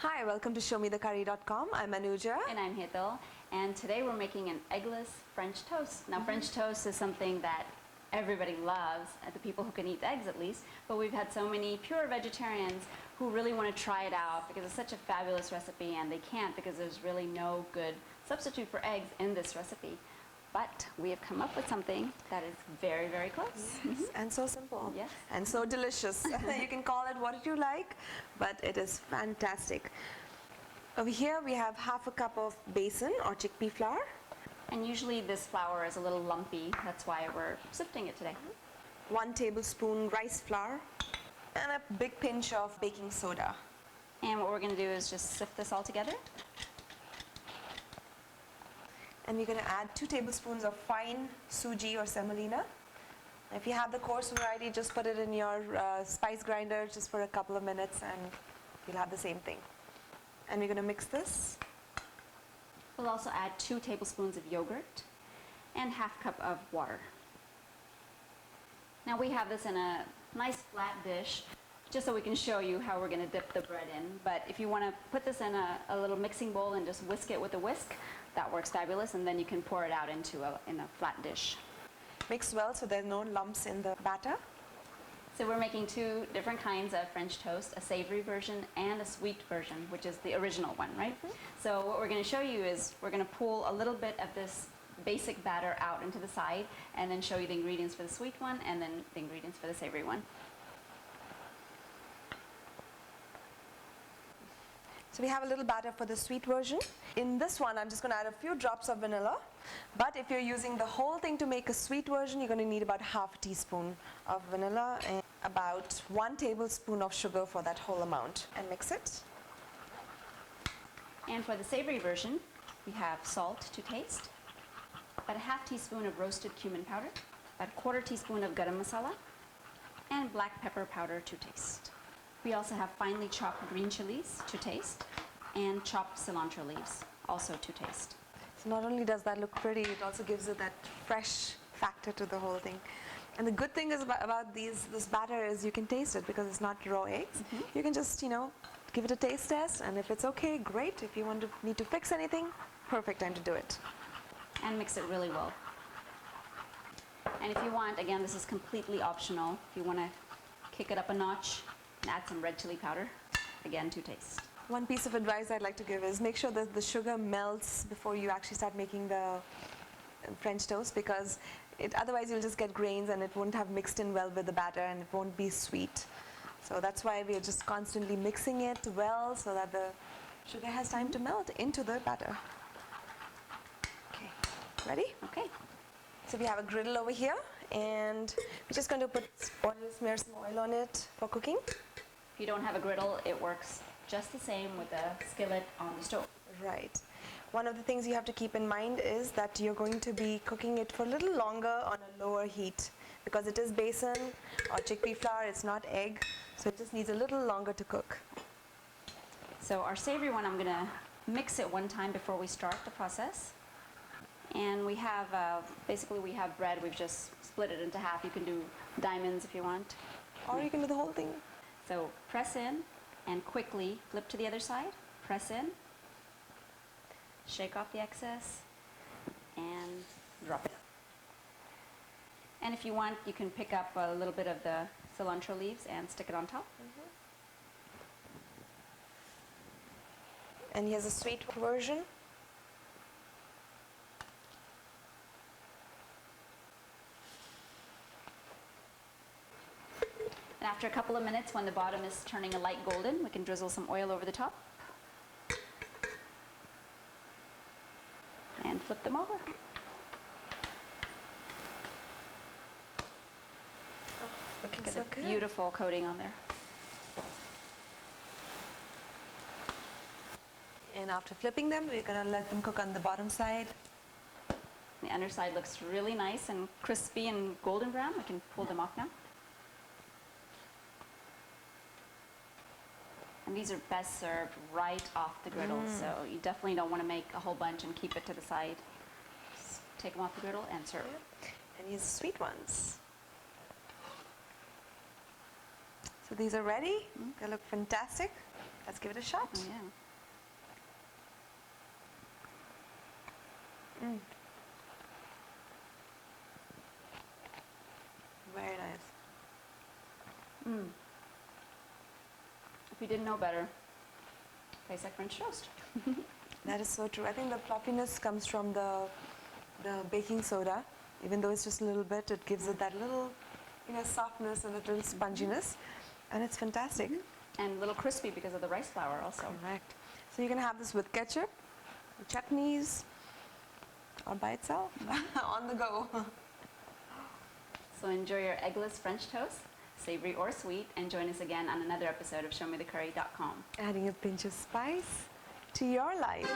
Hi, welcome to ShowMeTheCurry.com. I'm Anuja. And I'm Hital. And today we're making an eggless French toast. Now French toast is something that everybody loves, the people who can eat eggs at least, but we've had so many pure vegetarians who really want to try it out because it's such a fabulous recipe, and they can't because there's really no good substitute for eggs in this recipe. But we have come up with something that is very, very close. Yes, and so simple. Yes. And so delicious. You can call it what you like, but it is fantastic. Over here we have half a cup of besan or chickpea flour. And usually this flour is a little lumpy, that's why we're sifting it today. 1 tablespoon rice flour and a big pinch of baking soda. And what we're going to do is just sift this all together. And we're going to add 2 tablespoons of fine suji or semolina. If you have the coarse variety, just put it in your spice grinder just for a couple of minutes and you'll have the same thing. And we're going to mix this. We'll also add 2 tablespoons of yogurt and half cup of water. Now we have this in a nice flat dish just so we can show you how we're going to dip the bread in. But if you want to put this in a little mixing bowl and just whisk it with a whisk, that works fabulous, and then you can pour it out into a flat dish. Mix well so there are no lumps in the batter. So we're making 2 different kinds of French toast, a savory version and a sweet version, which is the original one, right? So what we're going to show you is we're going to pull a little bit of this basic batter out into the side and then show you the ingredients for the sweet one and then the ingredients for the savory one. So we have a little batter for the sweet version. In this one, I'm just going to add a few drops of vanilla. But if you're using the whole thing to make a sweet version, you're going to need about half a teaspoon of vanilla and about 1 tablespoon of sugar for that whole amount. And mix it. And for the savory version, we have salt to taste, about a half teaspoon of roasted cumin powder, about a 1/4 teaspoon of garam masala, and black pepper powder to taste. We also have finely chopped green chilies to taste and chopped cilantro leaves also to taste. So not only does that look pretty, it also gives it that fresh factor to the whole thing. And the good thing is about this batter is you can taste it because it's not raw eggs. You can just, give it a taste test, and if it's okay, great. If you need to fix anything, perfect time to do it. And mix it really well. And if you want, again, this is completely optional. If you want to kick it up a notch, add some red chili powder, again to taste. One piece of advice I'd like to give is make sure that the sugar melts before you actually start making the French toast, because otherwise you'll just get grains and it won't have mixed in well with the batter and it won't be sweet. So that's why we are just constantly mixing it well so that the sugar has time to melt into the batter. Okay, ready? Okay. So we have a griddle over here, and we're just going to smear some oil on it for cooking. If you don't have a griddle, it works just the same with a skillet on the stove. Right. One of the things you have to keep in mind is that you're going to be cooking it for a little longer on a lower heat because it is besan or chickpea flour, it's not egg, so it just needs a little longer to cook. So our savory one, I'm going to mix it one time before we start the process. And we have, basically we have bread, we've just split it into half. You can do diamonds if you want. Or you can do the whole thing. So press in and quickly flip to the other side. Press in, shake off the excess, and drop it. And if you want, you can pick up a little bit of the cilantro leaves and stick it on top. And here's a sweet version. And after a couple of minutes, when the bottom is turning a light golden, we can drizzle some oil over the top. And flip them over. Looking Get so a good. beautiful coating on there. And after flipping them, we're going to let them cook on the bottom side. The underside looks really nice and crispy and golden brown. We can pull them off now. And these are best served right off the griddle, so you definitely don't want to make a whole bunch and keep it to the side. Just take them off the griddle and serve. And use the sweet ones. So these are ready. They look fantastic. Let's give it a shot. Oh, yeah. Very nice. If you didn't know better, tastes like French toast. That is so true. I think the fluffiness comes from the baking soda. Even though it's just a little bit, it gives it that little, softness and a little sponginess, and it's fantastic. And a little crispy because of the rice flour also. Correct. So you can have this with ketchup, chutneys, or by itself, on the go. So enjoy your eggless French toast, savory or sweet, and join us again on another episode of ShowMeTheCurry.com. Adding a pinch of spice to your life.